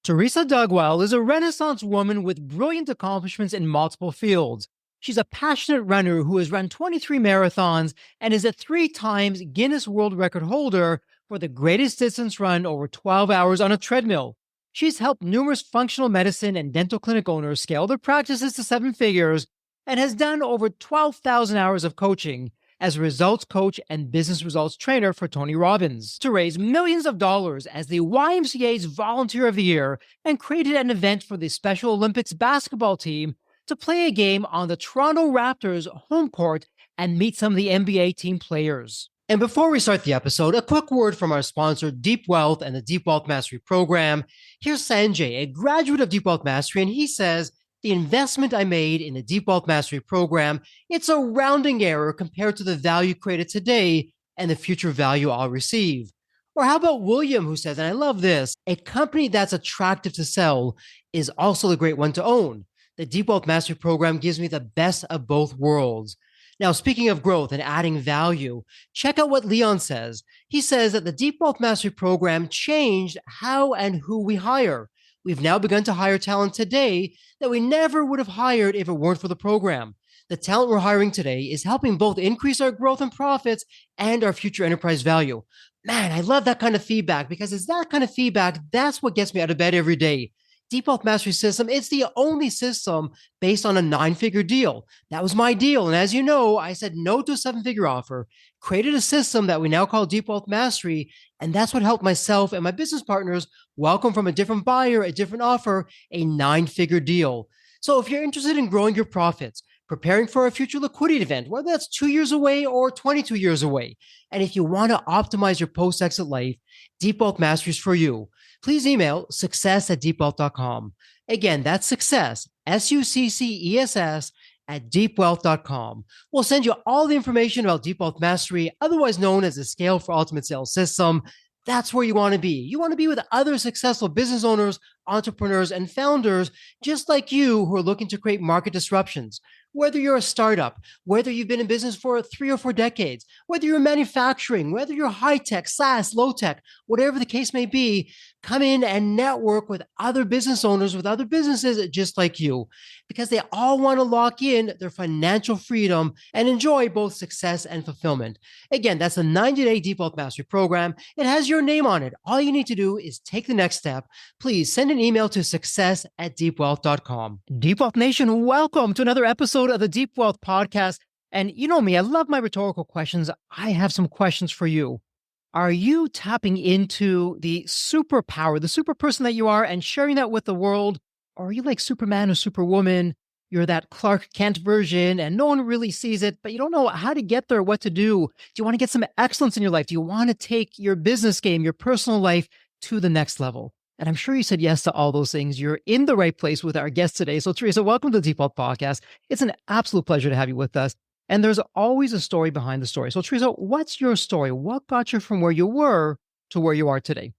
Teresa Dugwell is a Renaissance woman with brilliant accomplishments in multiple fields. She's a passionate runner who has run 23 marathons and is a 3 times Guinness World Record holder for the greatest distance run over 12 hours on a treadmill. She's helped numerous functional medicine and dental clinic owners scale their practices to 7 figures and has done over 12,000 hours of coaching as a results coach and business results trainer for Tony Robbins to raise millions of dollars as the YMCA's Volunteer of the Year and created an event for the Special Olympics basketball team to play a game on the Toronto Raptors home court and meet some of the NBA team players. And before we start the episode, a quick word from our sponsor, Deep Wealth and the Deep Wealth Mastery Program. Here's Sanjay, a graduate of Deep Wealth Mastery, and he says, the investment I made in the Deep Wealth Mastery Program, it's a rounding error compared to the value created today and the future value I'll receive. Or how about William, who says, and I love this, a company that's attractive to sell is also a great one to own. The Deep Wealth Mastery Program gives me the best of both worlds. Now, speaking of growth and adding value, check out what Leon says. He says that the Deep Wealth Mastery Program changed how and who we hire. We've now begun to hire talent today that we never would have hired if it weren't for the program. The talent we're hiring today is helping both increase our growth and profits and our future enterprise value. Man, I love that kind of feedback because it's that kind of feedback that's what gets me out of bed every day. Deep Wealth Mastery System, it's the only system based on a 9-figure deal. That was my deal. And as you know, I said no to a 7-figure offer, created a system that we now call Deep Wealth Mastery. And that's what helped myself and my business partners welcome from a different buyer, a different offer, a 9-figure deal. So if you're interested in growing your profits, preparing for a future liquidity event, whether that's 2 years away or 22 years away, and if you want to optimize your post-exit life, Deep Wealth Mastery is for you. Please email success@deepwealth.com. Again, that's success, SUCCESS, at deepwealth.com. We'll send you all the information about Deep Wealth Mastery, otherwise known as the Scale for Ultimate Sales System. That's where you want to be. You want to be with other successful business owners, entrepreneurs, and founders just like you who are looking to create market disruptions. Whether you're a startup, whether you've been in business for 3 or 4 decades, whether you're manufacturing, whether you're high-tech, SaaS, low-tech, whatever the case may be, come in and network with other business owners, with other businesses just like you, because they all want to lock in their financial freedom and enjoy both success and fulfillment. Again, that's a 90-day Deep Wealth Mastery Program. It has your name on it. All you need to do is take the next step. Please send an email to success@deepwealth.com. Deep Wealth Nation, welcome to another episode of the Deep Wealth Podcast. And you know me, I love my rhetorical questions. I have some questions for you. Are you tapping into the superpower, the super person that you are and sharing that with the world? Or are you like Superman or Superwoman? You're that Clark Kent version and no one really sees it, but you don't know how to get there, what to do. Do you want to get some excellence in your life? Do you want to take your business game, your personal life to the next level? And I'm sure you said yes to all those things. You're in the right place with our guest today. So Teresa, welcome to the Deep Wealth Podcast. It's an absolute pleasure to have you with us. And there's always a story behind the story. So Teresa, what's your story? What got you from where you were to where you are today?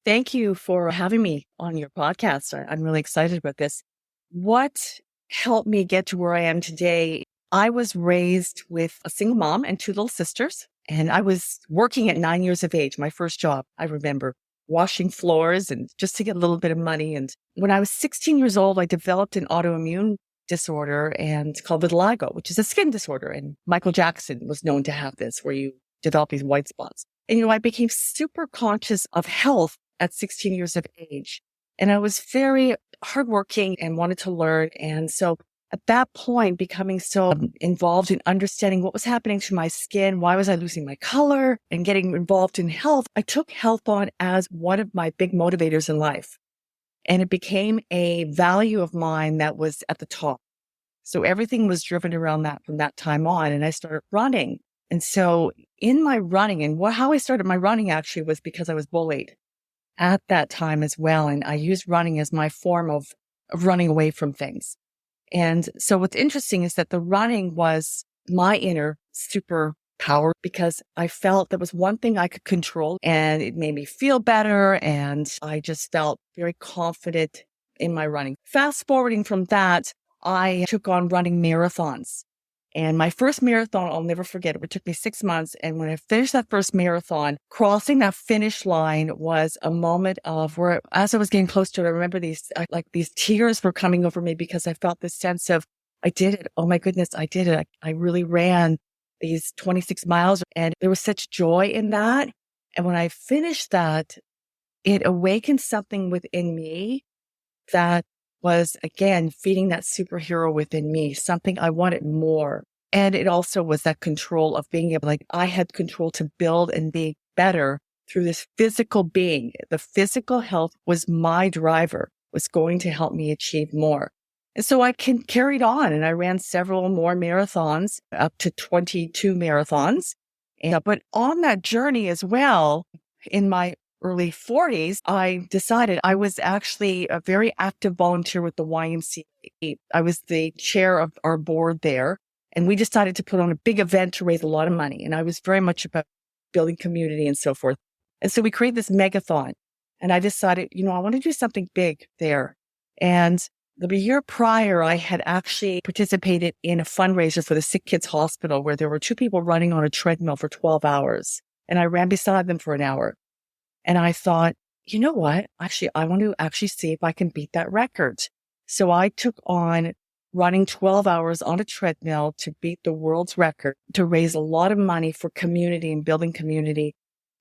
Thank you for having me on your podcast. I'm really excited about this. What helped me get to where I am today? I was raised with a single mom and 2 little sisters, and I was working at 9 years of age. My first job, I remember washing floors and just to get a little bit of money. And when I was 16 years old, I developed an autoimmune disorder and called vitiligo, which is a skin disorder. And Michael Jackson was known to have this, where you develop these white spots. And, I became super conscious of health at 16 years of age. And I was very hardworking and wanted to learn. And so at that point, becoming so involved in understanding what was happening to my skin, why was I losing my color, and getting involved in health, I took health on as one of my big motivators in life. And it became a value of mine that was at the top. So everything was driven around that from that time on. And I started running. And so in my running, and how I started my running actually was because I was bullied at that time as well. And I used running as my form of running away from things. And so what's interesting is that the running was my inner superpower because I felt there was one thing I could control and it made me feel better. And I just felt very confident in my running. Fast forwarding from that, I took on running marathons. And my first marathon, I'll never forget it. It took me 6 months. And when I finished that first marathon, crossing that finish line was a moment of where, as I was getting close to it, I remember these tears were coming over me because I felt this sense of, I did it. Oh my goodness, I did it. I really ran these 26 miles, and there was such joy in that. And when I finished that, it awakened something within me that was, again, feeding that superhero within me, something I wanted more. And it also was that control of being able, like, I had control to build and be better through this physical being. The physical health was my driver, was going to help me achieve more. And so I carried on, and I ran several more marathons, up to 22 marathons. But on that journey as well, in my early 40s, I decided I was actually a very active volunteer with the YMCA. I was the chair of our board there, and we decided to put on a big event to raise a lot of money. And I was very much about building community and so forth. And so we created this megathon, and I decided, I want to do something big there. And the year prior, I had actually participated in a fundraiser for the Sick Kids Hospital, where there were 2 people running on a treadmill for 12 hours. And I ran beside them for an hour. And I thought, you know what? Actually, I want to actually see if I can beat that record. So I took on running 12 hours on a treadmill to beat the world's record, to raise a lot of money for community and building community.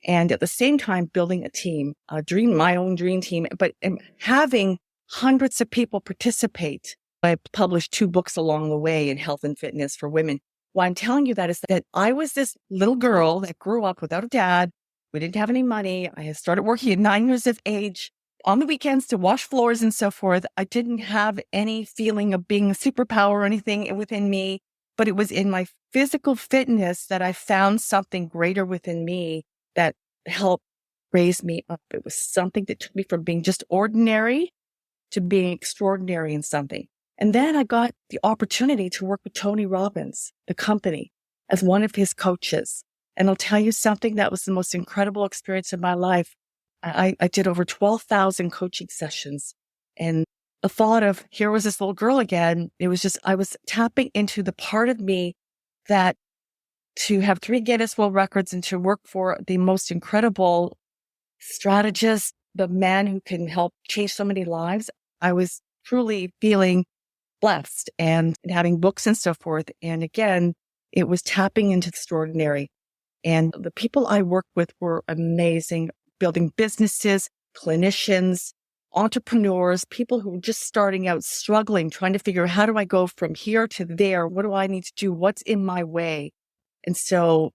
And at the same time, building a team, my own dream team, but having hundreds of people participate. I published 2 books along the way in health and fitness for women. Why I'm telling you that is that I was this little girl that grew up without a dad. We didn't have any money. I had started working at 9 years of age on the weekends to wash floors and so forth. I didn't have any feeling of being a superpower or anything within me, but it was in my physical fitness that I found something greater within me that helped raise me up. It was something that took me from being just ordinary to being extraordinary in something. And then I got the opportunity to work with Tony Robbins, the company, as one of his coaches. And I'll tell you something, that was the most incredible experience of my life. I did over 12,000 coaching sessions. And the thought of, here was this little girl again, it was just, I was tapping into the part of me that to have 3 Guinness World Records and to work for the most incredible strategist, the man who can help change so many lives, I was truly feeling blessed and having books and so forth. And again, it was tapping into extraordinary. And the people I worked with were amazing, building businesses, clinicians, entrepreneurs, people who were just starting out, struggling, trying to figure out, how do I go from here to there? What do I need to do? What's in my way? And so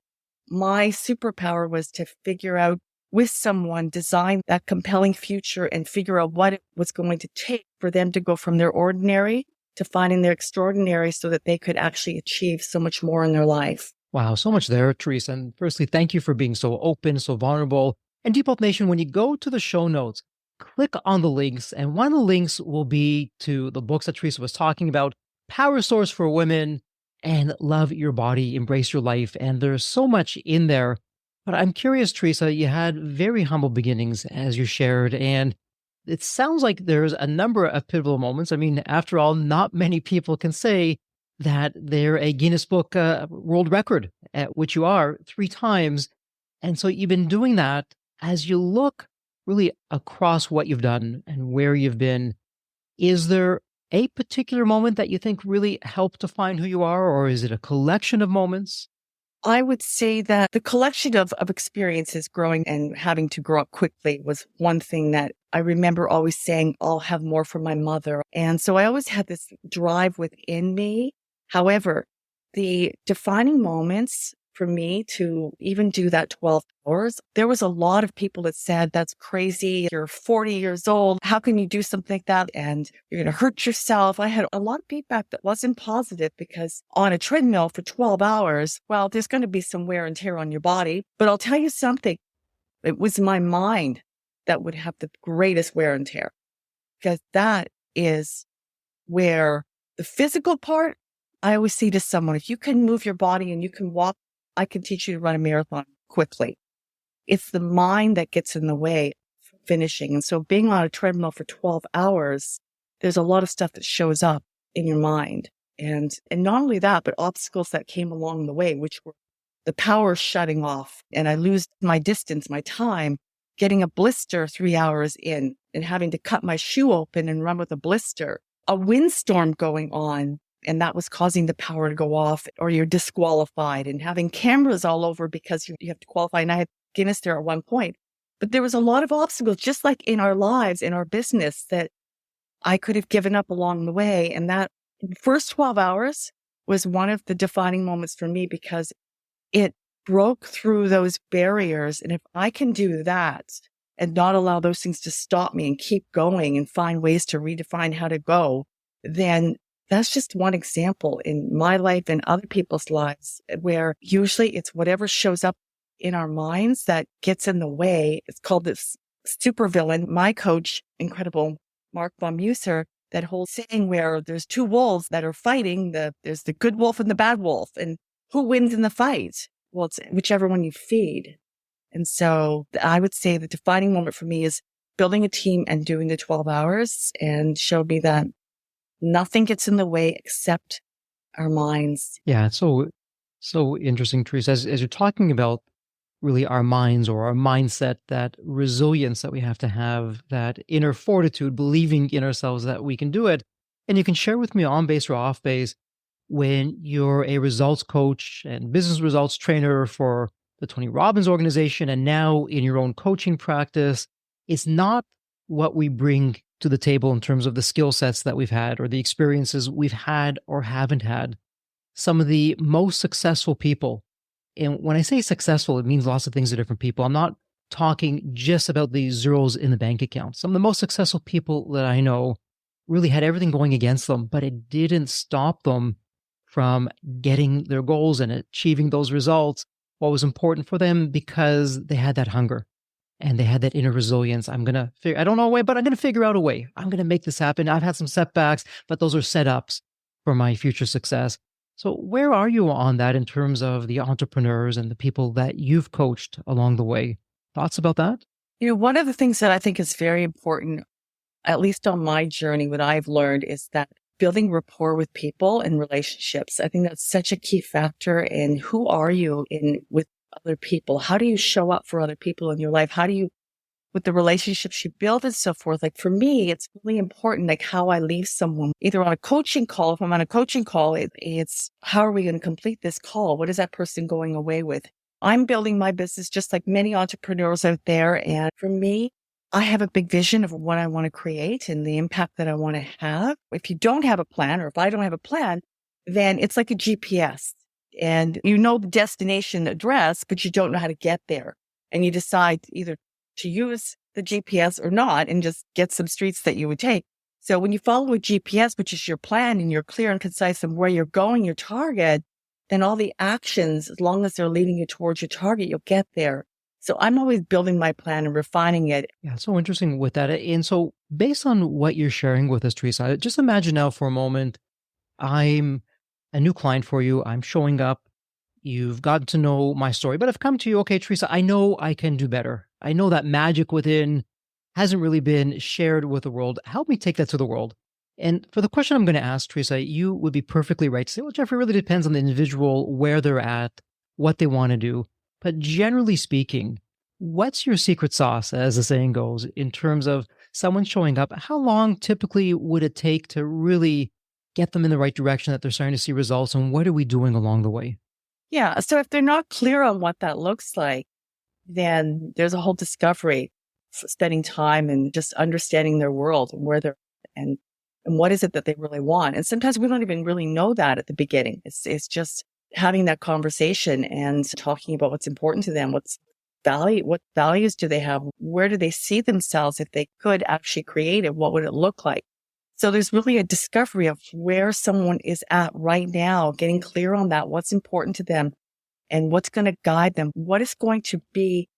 my superpower was to figure out with someone, design that compelling future and figure out what it was going to take for them to go from their ordinary to finding their extraordinary so that they could actually achieve so much more in their life. Wow, so much there, Teresa. And firstly, thank you for being so open, so vulnerable. And Deep Health Nation, when you go to the show notes, click on the links. And one of the links will be to the books that Teresa was talking about, Power Source for Women and Love Your Body, Embrace Your Life. And there's so much in there. But I'm curious, Teresa, you had very humble beginnings, as you shared. And it sounds like there's a number of pivotal moments. I mean, after all, not many people can say that they're a Guinness Book World Record, at which you are 3 times. And so you've been doing that. As you look really across what you've done and where you've been, is there a particular moment that you think really helped define who you are, or is it a collection of moments? I would say that the collection of experiences growing and having to grow up quickly was one thing that I remember always saying, I'll have more from my mother. And so I always had this drive within me. However, the defining moments for me to even do that 12 hours, there was a lot of people that said, that's crazy. You're 40 years old. How can you do something like that? And you're going to hurt yourself. I had a lot of feedback that wasn't positive because on a treadmill for 12 hours, well, there's going to be some wear and tear on your body. But I'll tell you something. It was my mind that would have the greatest wear and tear, because that is where the physical part, I always say to someone, if you can move your body and you can walk, I can teach you to run a marathon quickly. It's the mind that gets in the way of finishing. And so being on a treadmill for 12 hours, there's a lot of stuff that shows up in your mind. And not only that, but obstacles that came along the way, which were the power shutting off. And I lose my distance, my time, getting a blister 3 hours in and having to cut my shoe open and run with a blister, a windstorm going on. And that was causing the power to go off, or you're disqualified, and having cameras all over because you have to qualify. And I had Guinness there at one point. But there was a lot of obstacles, just like in our lives, in our business, that I could have given up along the way. And that first 12 hours was one of the defining moments for me, because it broke through those barriers. And if I can do that and not allow those things to stop me and keep going and find ways to redefine how to go, then that's just one example in my life and other people's lives, where usually it's whatever shows up in our minds that gets in the way. It's called this supervillain. My coach, incredible Mark von Muser, that whole saying where there's two wolves that are fighting, there's the good wolf and the bad wolf. And who wins in the fight? Well, it's whichever one you feed. And so I would say the defining moment for me is building a team and doing the 12 hours, and showed me that nothing gets in the way except our minds. Yeah, it's so interesting, Teresa, as you're talking about really our minds or our mindset, that resilience that we have to have, that inner fortitude, believing in ourselves that we can do it. And you can share with me on base or off base, when you're a results coach and business results trainer for the Tony Robbins organization, and now in your own coaching practice, it's not what we bring to the table in terms of the skill sets that we've had or the experiences we've had or haven't had. Some of the most successful people, and when I say successful, it means lots of things to different people. I'm not talking just about the zeros in the bank account. Some of the most successful people that I know really had everything going against them, but it didn't stop them from getting their goals and achieving those results. What was important for them, because they had that hunger and they had that inner resilience. I don't know a way, but I'm going to figure out a way. I'm going to make this happen. I've had some setbacks, but those are setups for my future success. So where are you on that in terms of the entrepreneurs and the people that you've coached along the way? Thoughts about that? One of the things that I think is very important, at least on my journey, what I've learned is that building rapport with people and relationships, I think that's such a key factor in who are you with other people? How do you show up for other people in your life? How do you, with the relationships you build and so forth? Like for me, it's really important, like how I leave someone, either on a coaching call. If I'm on a coaching call, it's how are we going to complete this call? What is that person going away with? I'm building my business just like many entrepreneurs out there. And for me, I have a big vision of what I want to create and the impact that I want to have. If you don't have a plan, or if I don't have a plan, then it's like a GPS, and you know the destination address, but you don't know how to get there. And you decide either to use the GPS or not, and just get some streets that you would take. So when you follow a GPS, which is your plan, and you're clear and concise on where you're going, your target, then all the actions, as long as they're leading you towards your target, you'll get there. So I'm always building my plan and refining it. Yeah, it's so interesting with that. And so based on what you're sharing with us, Teresa, just imagine now for a moment, I'm a new client for you. I'm showing up. You've gotten to know my story, but I've come to you. Okay, Teresa, I know I can do better. I know that magic within hasn't really been shared with the world. Help me take that to the world. And for the question I'm going to ask, Teresa, you would be perfectly right to say, well, Jeff, it really depends on the individual, where they're at, what they want to do. But generally speaking, what's your secret sauce, as the saying goes, in terms of someone showing up? How long typically would it take to really get them in the right direction, that they're starting to see results? And what are we doing along the way? Yeah. So if they're not clear on what that looks like, then there's a whole discovery, spending time and just understanding their world and where they're and what is it that they really want. And sometimes we don't even really know that at the beginning. It's just having that conversation and talking about what's important to them, what values do they have? Where do they see themselves if they could actually create it? What would it look like? So there's really a discovery of where someone is at right now, getting clear on that, what's important to them and what's going to guide them, what is going to be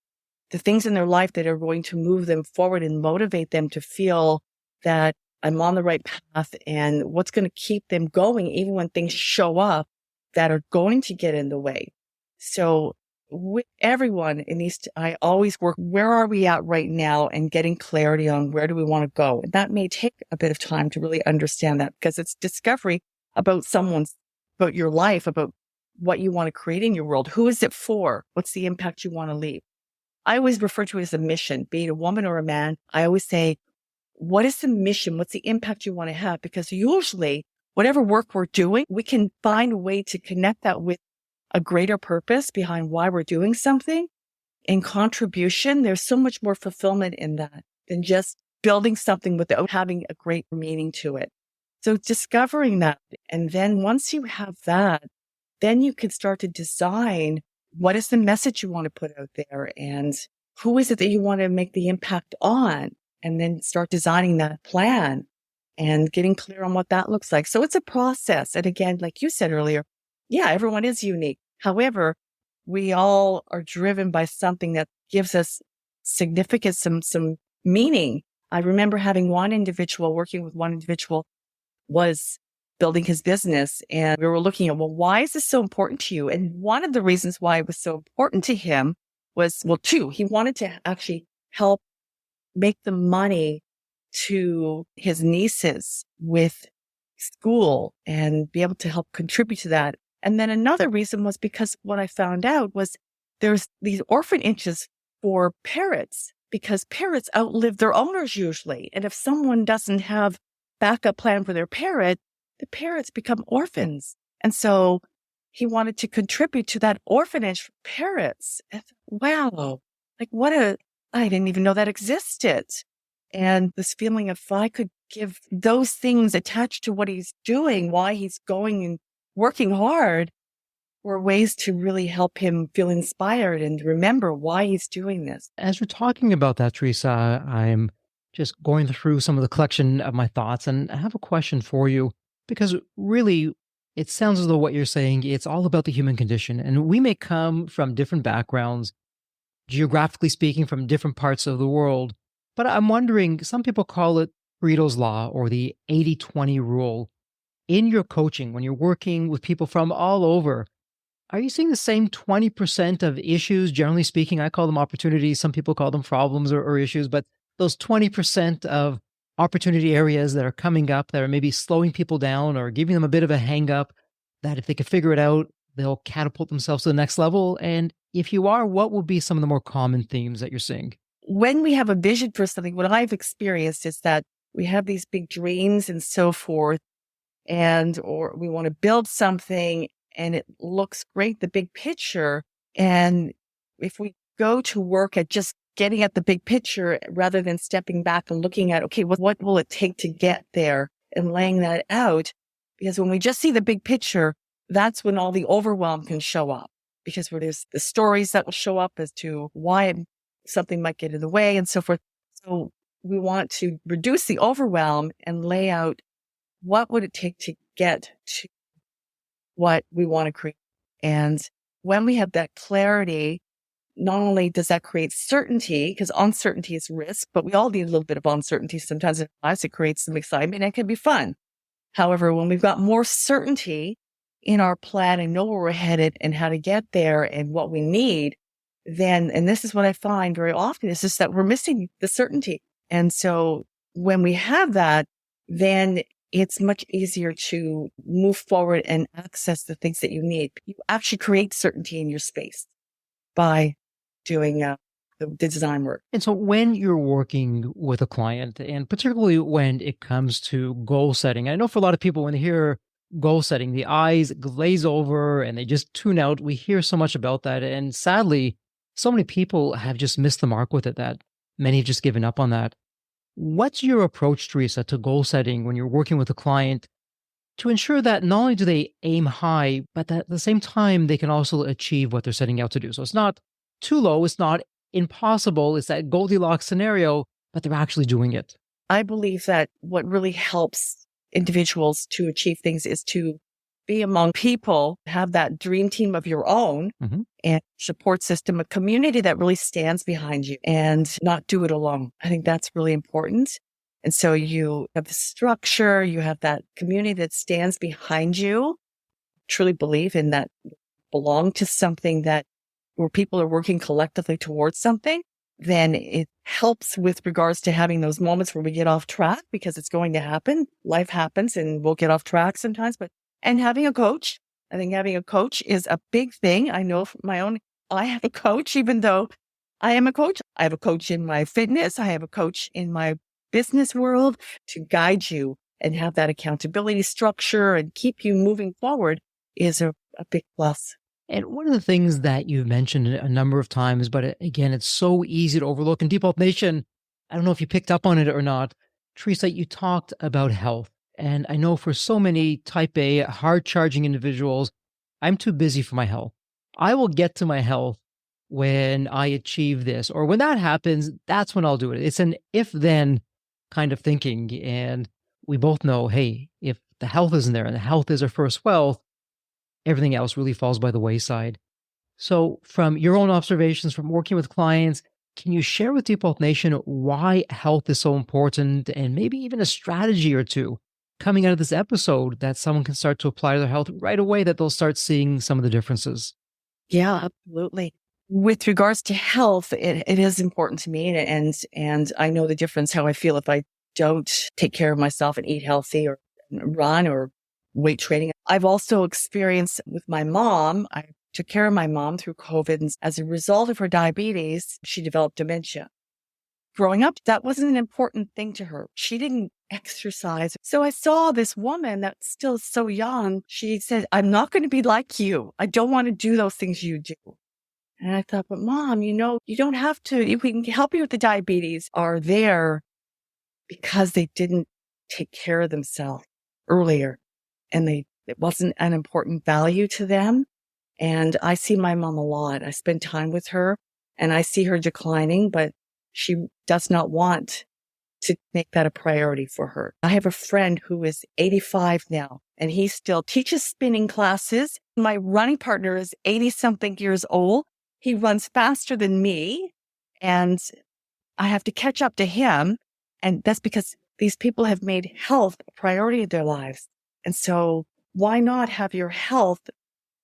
the things in their life that are going to move them forward and motivate them to feel that I'm on the right path, and what's going to keep them going even when things show up that are going to get in the way. So with everyone in these, I always work, where are we at right now, and getting clarity on where do we want to go. And that may take a bit of time to really understand that, because it's discovery about about your life, about what you want to create in your world. Who is it for? What's the impact you want to leave? I always refer to it as a mission, be it a woman or a man. I always say, what is the mission? What's the impact you want to have? Because usually whatever work we're doing, we can find a way to connect that with a greater purpose behind why we're doing something. In contribution, there's so much more fulfillment in that than just building something without having a great meaning to it. So discovering that. And then once you have that, then you can start to design what is the message you want to put out there and who is it that you want to make the impact on, and then start designing that plan and getting clear on what that looks like. So it's a process. And again, like you said earlier, yeah, everyone is unique. However, we all are driven by something that gives us significance, some meaning. I remember having working with one individual was building his business. And we were looking at, well, why is this so important to you? And one of the reasons why it was so important to him was, well, two, he wanted to actually help make the money to his nieces with school and be able to help contribute to that. And then another reason was because what I found out was there's these orphanages for parrots, because parrots outlive their owners usually. And if someone doesn't have backup plan for their parrot, the parrots become orphans. And so he wanted to contribute to that orphanage for parrots. And wow, I didn't even know that existed. And this feeling of, if I could give those things attached to what he's doing, why he's going and working hard, were ways to really help him feel inspired and remember why he's doing this. As we're talking about that, Teresa, I'm just going through some of the collection of my thoughts, and I have a question for you, because really, it sounds as though what you're saying, it's all about the human condition. And we may come from different backgrounds, geographically speaking, from different parts of the world. But I'm wondering, some people call it Pareto's Law or the 80-20 rule. In your coaching, when you're working with people from all over, are you seeing the same 20% of issues, generally speaking? I call them opportunities. Some people call them problems or issues, but those 20% of opportunity areas that are coming up that are maybe slowing people down or giving them a bit of a hang up, that if they can figure it out, they'll catapult themselves to the next level. And if you are, what will be some of the more common themes that you're seeing? When we have a vision for something, what I've experienced is that we have these big dreams and so forth, or we want to build something and it looks great, the big picture. And if we go to work at just getting at the big picture rather than stepping back and looking at, okay, what will it take to get there, and laying that out? Because when we just see the big picture, that's when all the overwhelm can show up, because there's the stories that will show up as to why something might get in the way and so forth. So we want to reduce the overwhelm and lay out what would it take to get to what we want to create. And when we have that clarity, not only does that create certainty, because uncertainty is risk, but we all need a little bit of uncertainty sometimes in our lives. It creates some excitement and it can be fun. However, when we've got more certainty in our plan and know where we're headed and how to get there and what we need, then, and this is what I find very often, is just that we're missing the certainty. And so when we have that, then it's much easier to move forward and access the things that you need. You actually create certainty in your space by doing the design work. And so when you're working with a client, and particularly when it comes to goal setting, I know for a lot of people, when they hear goal setting, the eyes glaze over and they just tune out. We hear so much about that. And sadly, so many people have just missed the mark with it, that many have just given up on that. What's your approach, Teresa, to goal setting when you're working with a client to ensure that not only do they aim high, but that at the same time, they can also achieve what they're setting out to do? So it's not too low, it's not impossible, it's that Goldilocks scenario, but they're actually doing it. I believe that what really helps individuals to achieve things is to be among people, have that dream team of your own, and support system, a community that really stands behind you, and not do it alone. I think that's really important. And so you have the structure, you have that community that stands behind you, truly believe in that, belong to something that where people are working collectively towards something. Then it helps with regards to having those moments where we get off track, because it's going to happen. Life happens and we'll get off track sometimes, but And having a coach, I think having a coach is a big thing. I know from my own, I have a coach, even though I am a coach. I have a coach in my fitness. I have a coach in my business world to guide you and have that accountability structure and keep you moving forward is a big plus. And one of the things that you've mentioned a number of times, but again, it's so easy to overlook. In Deep Health Nation, I don't know if you picked up on it or not, Teresa, you talked about health. And I know for so many type A, hard charging individuals, I'm too busy for my health. I will get to my health when I achieve this, or when that happens, that's when I'll do it. It's an if then kind of thinking. And we both know, hey, if the health isn't there and the health is our first wealth, everything else really falls by the wayside. So, from your own observations from working with clients, can you share with Deep Health Nation why health is so important and maybe even a strategy or two coming out of this episode that someone can start to apply to their health right away, that they'll start seeing some of the differences? Yeah, absolutely. With regards to health, it is important to me. And I know the difference how I feel if I don't take care of myself and eat healthy or run or weight training. I've also experienced with my mom, I took care of my mom through COVID. And as a result of her diabetes, she developed dementia. Growing up, that wasn't an important thing to her. She didn't exercise. So I saw this woman that's still so young. She said, I'm not going to be like you. I don't want to do those things you do. And I thought, but Mom, you don't have to. We can help you with the diabetes. Are there because they didn't take care of themselves earlier, and it wasn't an important value to them. And I see my mom a lot. I spend time with her, and I see her declining, but she does not want to make that a priority for her. I have a friend who is 85 now, and he still teaches spinning classes. My running partner is 80 something years old. He runs faster than me, and I have to catch up to him. And that's because these people have made health a priority of their lives. And so why not have your health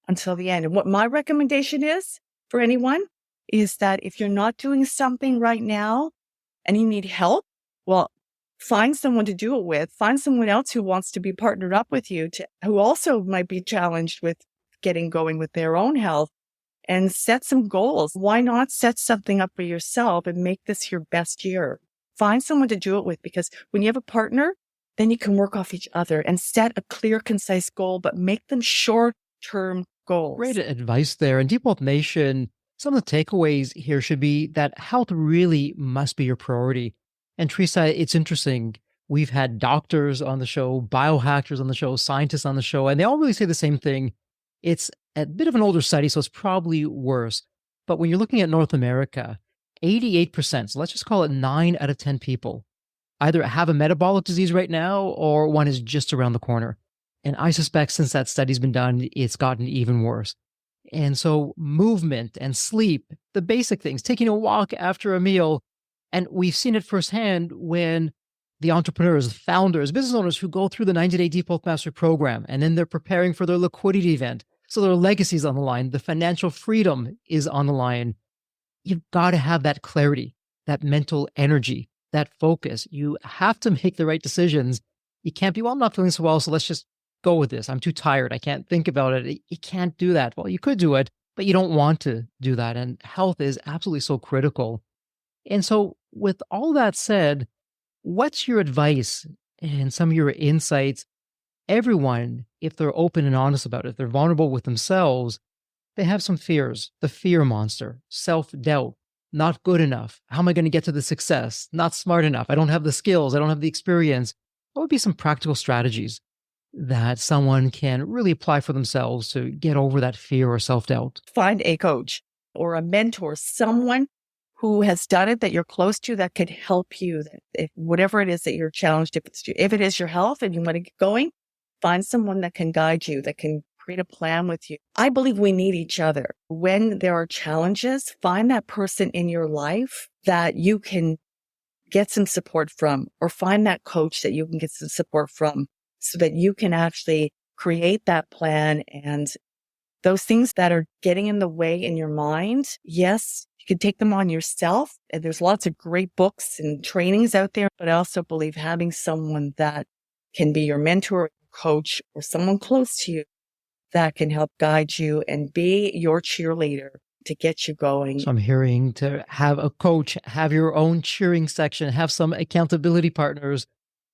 until the end? And what my recommendation is for anyone is that if you're not doing something right now and you need help, well, find someone to do it with. Find someone else who wants to be partnered up with you, who also might be challenged with getting going with their own health, and set some goals. Why not set something up for yourself and make this your best year? Find someone to do it with, because when you have a partner, then you can work off each other and set a clear, concise goal, but make them short-term goals. Great advice there. And Deep Health Nation, some of the takeaways here should be that health really must be your priority. And Teresa, it's interesting. We've had doctors on the show, biohackers on the show, scientists on the show, and they all really say the same thing. It's a bit of an older study, so it's probably worse. But when you're looking at North America, 88%, so let's just call it 9 out of 10 people, either have a metabolic disease right now or one is just around the corner. And I suspect since that study's been done, it's gotten even worse. And so movement and sleep, the basic things, taking a walk after a meal, and we've seen it firsthand when the entrepreneurs, the founders, business owners who go through the 90-day Deep Health Mastery program, and then they're preparing for their liquidity event. So their legacy is on the line. The financial freedom is on the line. You've got to have that clarity, that mental energy, that focus. You have to make the right decisions. You can't be, well, I'm not feeling so well, so let's just go with this. I'm too tired. I can't think about it. You can't do that. Well, you could do it, but you don't want to do that. And health is absolutely so critical. And so with all that said, what's your advice and some of your insights? Everyone, if they're open and honest about it, if they're vulnerable with themselves, they have some fears. The fear monster, self-doubt, not good enough. How am I going to get to the success? Not smart enough. I don't have the skills. I don't have the experience. What would be some practical strategies that someone can really apply for themselves to get over that fear or self-doubt? Find a coach or a mentor, someone who has done it that you're close to that could help you. If whatever it is that you're challenged, if it is your health and you want to get going, find someone that can guide you, that can create a plan with you. I believe we need each other. When there are challenges, find that person in your life that you can get some support from, or find that coach that you can get some support from, so that you can actually create that plan. And those things that are getting in the way in your mind, yes, you can take them on yourself. And there's lots of great books and trainings out there, but I also believe having someone that can be your mentor, coach or someone close to you that can help guide you and be your cheerleader to get you going. So I'm hearing to have a coach, have your own cheering section, have some accountability partners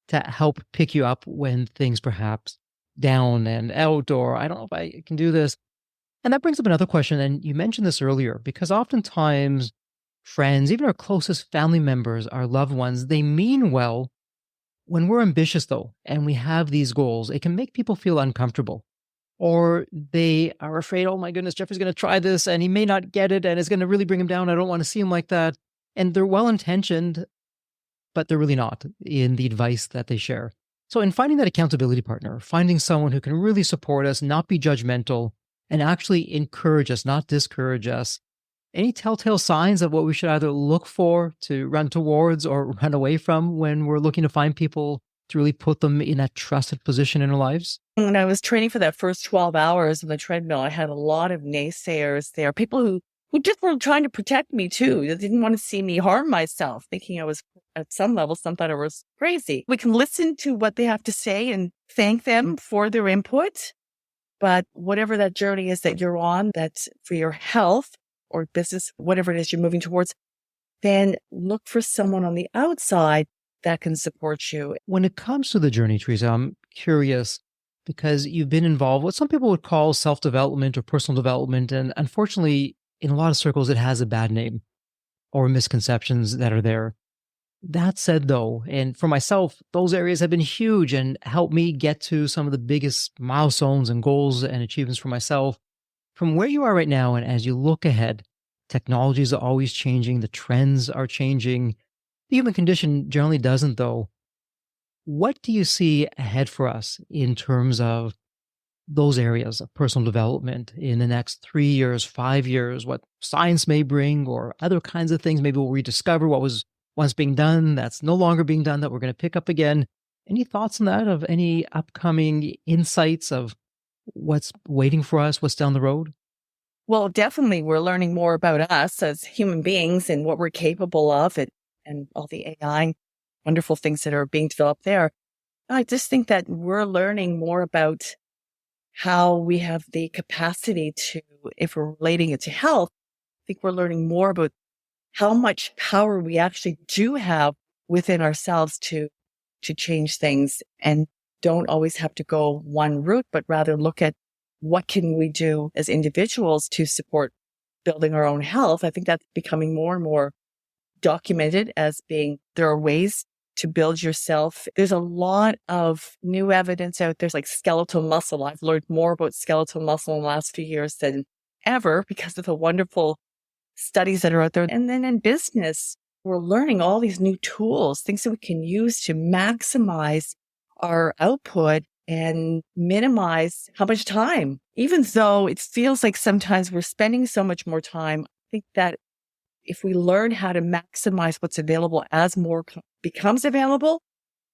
to help pick you up when things perhaps down and out, or I don't know if I can do this. And that brings up another question. And you mentioned this earlier, because oftentimes friends, even our closest family members, our loved ones, they mean well. When we're ambitious, though, and we have these goals, it can make people feel uncomfortable. Or they are afraid, oh my goodness, Jeffrey's going to try this and he may not get it and it's going to really bring him down. I don't want to see him like that. And they're well intentioned, but they're really not in the advice that they share. So, in finding that accountability partner, finding someone who can really support us, not be judgmental, and actually encourage us, not discourage us, any telltale signs of what we should either look for to run towards or run away from when we're looking to find people to really put them in that trusted position in our lives? When I was training for that first 12 hours on the treadmill, I had a lot of naysayers there, people who just were trying to protect me too. They didn't want to see me harm myself, thinking I was, at some level, some thought I was crazy. We can listen to what they have to say and thank them for their input. But whatever that journey is that you're on, that's for your health or business, whatever it is you're moving towards, then look for someone on the outside that can support you. When it comes to the journey, Teresa, I'm curious because you've been involved what some people would call self-development or personal development. And unfortunately, in a lot of circles, it has a bad name or misconceptions that are there. That said, though, and for myself, those areas have been huge and helped me get to some of the biggest milestones and goals and achievements for myself. From where you are right now, and as you look ahead, technologies are always changing, the trends are changing. The human condition generally doesn't, though. What do you see ahead for us in terms of those areas of personal development in the next 3 years, 5 years, what science may bring, or other kinds of things? Maybe we'll rediscover what was once being done that's no longer being done that we're going to pick up again. Any thoughts on that, of any upcoming insights of what's waiting for us, what's down the road? Well, definitely we're learning more about us as human beings and what we're capable of, and all the AI, wonderful things that are being developed there. I just think that we're learning more about how we have the capacity to, if we're relating it to health, I think we're learning more about how much power we actually do have within ourselves to change things, and don't always have to go one route, but rather look at what can we do as individuals to support building our own health. I think that's becoming more and more documented as being, there are ways to build yourself. There's a lot of new evidence out there, like skeletal muscle. I've learned more about skeletal muscle in the last few years than ever because of the wonderful studies that are out there. And then in business, we're learning all these new tools, things that we can use to maximize our output and minimize how much time. Even though it feels like sometimes we're spending so much more time, I think that if we learn how to maximize what's available as more becomes available,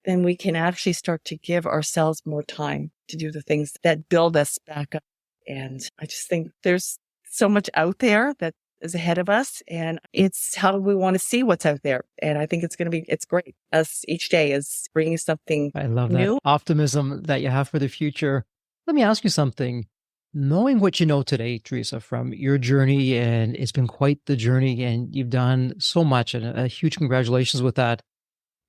then we can actually start to give ourselves more time to do the things that build us back up. And I just think there's so much out there that is ahead of us, and it's how we want to see what's out there. And I think it's great as each day is bringing something I love new. that optimism that you have for the future. Let me ask you something. Knowing what you know today, Teresa, from your journey, and it's been quite the journey, and you've done so much, and a huge congratulations with that.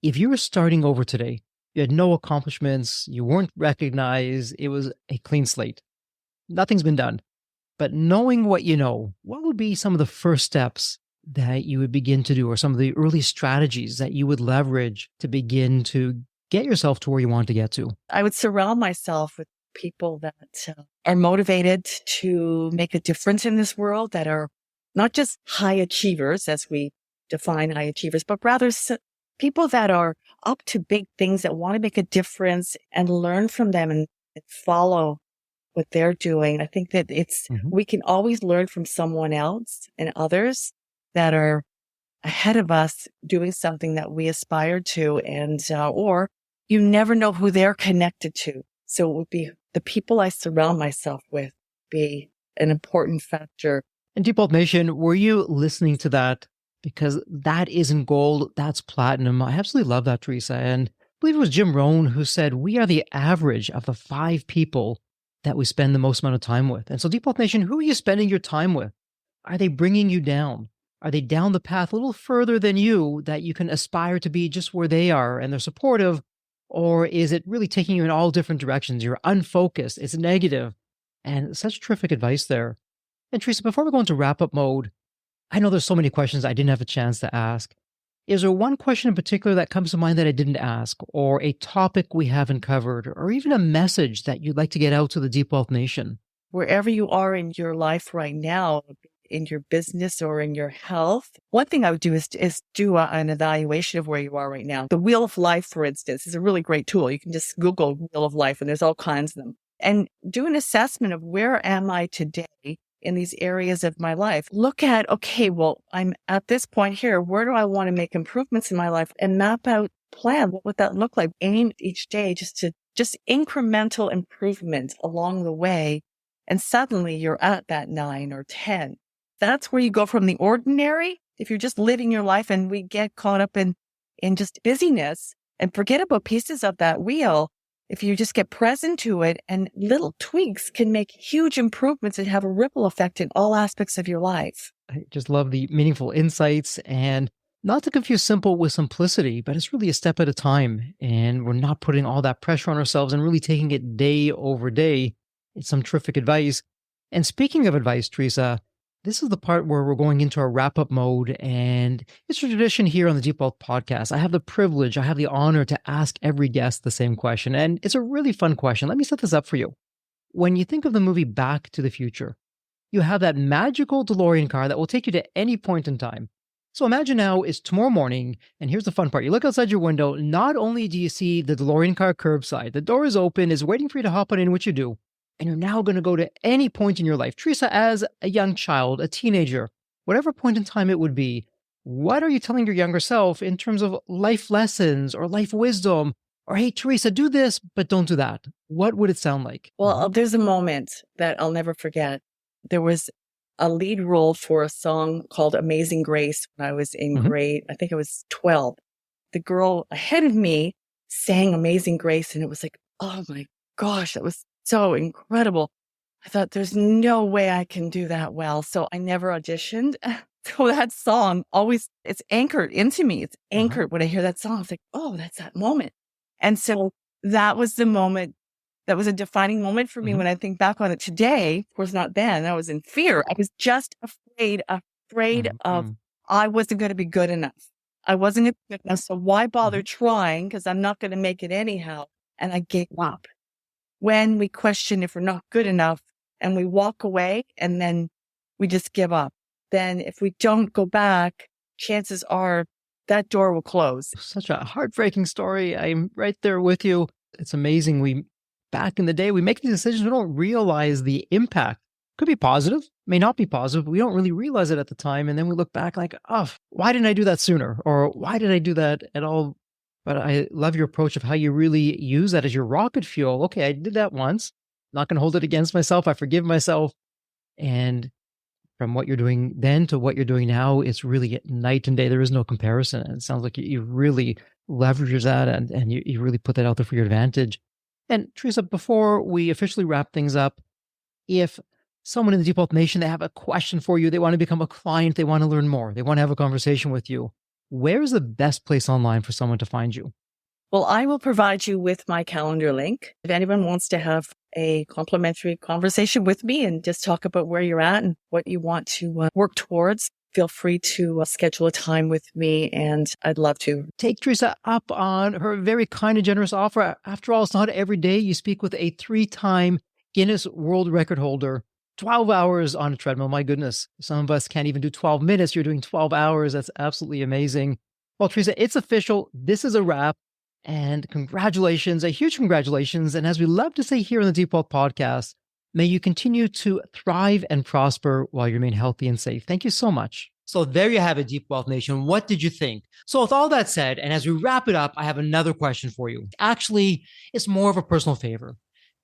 If you were starting over today, you had no accomplishments, you weren't recognized, it was a clean slate. Nothing's been done. But knowing what you know, what would be some of the first steps that you would begin to do, or some of the early strategies that you would leverage to begin to get yourself to where you want to get to? I would surround myself with people that are motivated to make a difference in this world, that are not just high achievers as we define high achievers, but rather people that are up to big things, that want to make a difference and learn from them and follow what they're doing. I think that we can always learn from someone else and others that are ahead of us doing something that we aspire to, and or you never know who they're connected to. So it would be the people I surround myself with be an important factor. And Deep Wealth Nation, were you listening to that? Because that isn't gold, that's platinum. I absolutely love that, Teresa. And believe it was Jim Rohn who said, we are the average of the 5 people that we spend the most amount of time with. And so Deep Wealth Nation, who are you spending your time with? Are they bringing you down? Are they down the path a little further than you that you can aspire to be just where they are and they're supportive? Or is it really taking you in all different directions? You're unfocused, it's negative, and such terrific advice there. And Teresa, before we go into wrap up mode, I know there's so many questions I didn't have a chance to ask. Is there one question in particular that comes to mind that I didn't ask, or a topic we haven't covered, or even a message that you'd like to get out to the Deep Wealth Nation? Wherever you are in your life right now, in your business or in your health, one thing I would do is do an evaluation of where you are right now. The Wheel of Life, for instance, is a really great tool. You can just Google Wheel of Life and there's all kinds of them. And do an assessment of where am I today in these areas of my life. Look at, okay, well, I'm at this point here. Where do I want to make improvements in my life? And map out plan. What would that look like? Aim each day just incremental improvement along the way. And suddenly you're at that 9 or 10. That's where you go from the ordinary. If you're just living your life and we get caught up in just busyness and forget about pieces of that wheel, if you just get present to it, and little tweaks can make huge improvements and have a ripple effect in all aspects of your life. I just love the meaningful insights, and not to confuse simple with simplicity, but it's really a step at a time. And we're not putting all that pressure on ourselves and really taking it day over day. It's some terrific advice. And speaking of advice, Teresa, this is the part where we're going into our wrap-up mode, and it's a tradition here on the Deep Wealth Podcast. I have the honor to ask every guest the same question, and it's a really fun question. Let me set this up for you. When you think of the movie Back to the Future, you have that magical DeLorean car that will take you to any point in time. So imagine now it's tomorrow morning, and here's the fun part. You look outside your window, not only do you see the DeLorean car curbside, the door is open, is waiting for you to hop on in, which you do. And you're now going to go to any point in your life. Teresa, as a young child, a teenager, whatever point in time it would be, what are you telling your younger self in terms of life lessons or life wisdom? Or, hey, Teresa, do this, but don't do that. What would it sound like? Well, there's a moment that I'll never forget. There was a lead role for a song called Amazing Grace when I was in grade, I think it was 12. The girl ahead of me sang Amazing Grace, and it was like, oh my gosh, that was so incredible. I thought there's no way I can do that well. So I never auditioned. So that song it's anchored into me. It's anchored when I hear that song. It's like, oh, that's that moment. And so that was the moment. That was a defining moment for me when I think back on it today. Of course, not then. I was in fear. I was just afraid of I wasn't going to be good enough. I wasn't going to be good enough. So why bother trying? Because I'm not going to make it anyhow. And I gave up. When we question if we're not good enough and we walk away and then we just give up, then if we don't go back, chances are that door will close. Such a heartbreaking story. I'm right there with you. It's amazing. Back in the day, we make these decisions. We don't realize the impact. Could be positive, may not be positive. We don't really realize it at the time. And then we look back like, oh, why didn't I do that sooner? Or why did I do that at all? But I love your approach of how you really use that as your rocket fuel. Okay, I did that once. Not going to hold it against myself. I forgive myself. And from what you're doing then to what you're doing now, it's really night and day. There is no comparison. And it sounds like you really leverage that and you really put that out there for your advantage. And Teresa, before we officially wrap things up, if someone in the Deep Wealth Nation, they have a question for you, they want to become a client, they want to learn more, they want to have a conversation with you, where's the best place online for someone to find you? Well, I will provide you with my calendar link. If anyone wants to have a complimentary conversation with me and just talk about where you're at and what you want to work towards, feel free to schedule a time with me, and I'd love to. Take Teresa up on her very kind and generous offer. After all, it's not every day you speak with a 3-time Guinness World Record holder. 12 hours on a treadmill. My goodness. Some of us can't even do 12 minutes. You're doing 12 hours. That's absolutely amazing. Well, Teresa, it's official. This is a wrap. And congratulations, a huge congratulations. And as we love to say here on the Deep Wealth Podcast, may you continue to thrive and prosper while you remain healthy and safe. Thank you so much. So there you have it, Deep Wealth Nation. What did you think? So with all that said, and as we wrap it up, I have another question for you. Actually, it's more of a personal favor.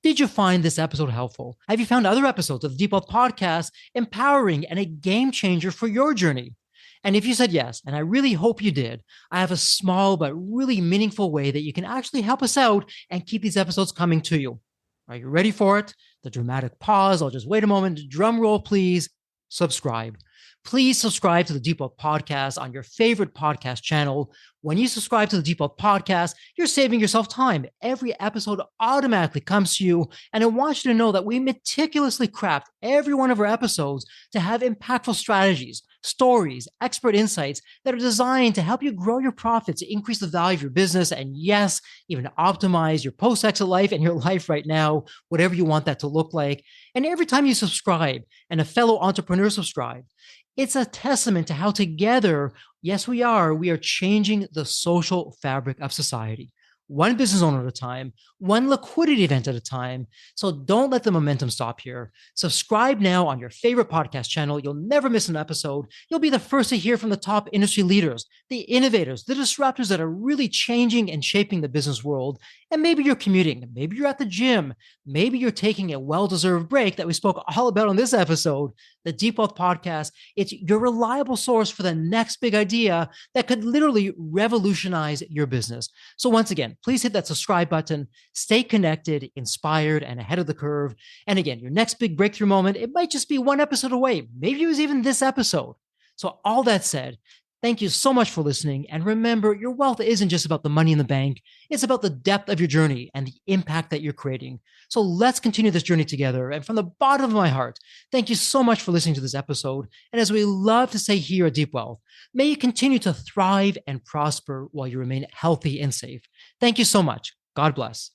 Did you find this episode helpful? Have you found other episodes of the Deep Wealth Podcast empowering and a game changer for your journey? And if you said yes, and I really hope you did, I have a small but really meaningful way that you can actually help us out and keep these episodes coming to you. Are you ready for it? The dramatic pause. I'll just wait a moment. Drum roll, please. Subscribe. Please subscribe to the Deep Wealth Podcast on your favorite podcast channel. When you subscribe to the Deep Wealth Podcast, you're saving yourself time. Every episode automatically comes to you. And I want you to know that we meticulously craft every one of our episodes to have impactful strategies, stories, expert insights that are designed to help you grow your profits, increase the value of your business, and yes, even optimize your post-exit life and your life right now, whatever you want that to look like. And every time you subscribe and a fellow entrepreneur subscribe, it's a testament to how together, yes, we are changing the social fabric of society. One business owner at a time, one liquidity event at a time. So don't let the momentum stop here. Subscribe now on your favorite podcast channel. You'll never miss an episode. You'll be the first to hear from the top industry leaders, the innovators, the disruptors that are really changing and shaping the business world. And maybe you're commuting, maybe you're at the gym, maybe you're taking a well-deserved break that we spoke all about on this episode. The Deep Wealth Podcast, it's your reliable source for the next big idea that could literally revolutionize your business. So once again, please hit that subscribe button, stay connected, inspired, and ahead of the curve. And again, your next big breakthrough moment, it might just be one episode away. Maybe it was even this episode. So all that said, thank you so much for listening. And remember, your wealth isn't just about the money in the bank. It's about the depth of your journey and the impact that you're creating. So let's continue this journey together. And from the bottom of my heart, thank you so much for listening to this episode. And as we love to say here at Deep Wealth, may you continue to thrive and prosper while you remain healthy and safe. Thank you so much. God bless.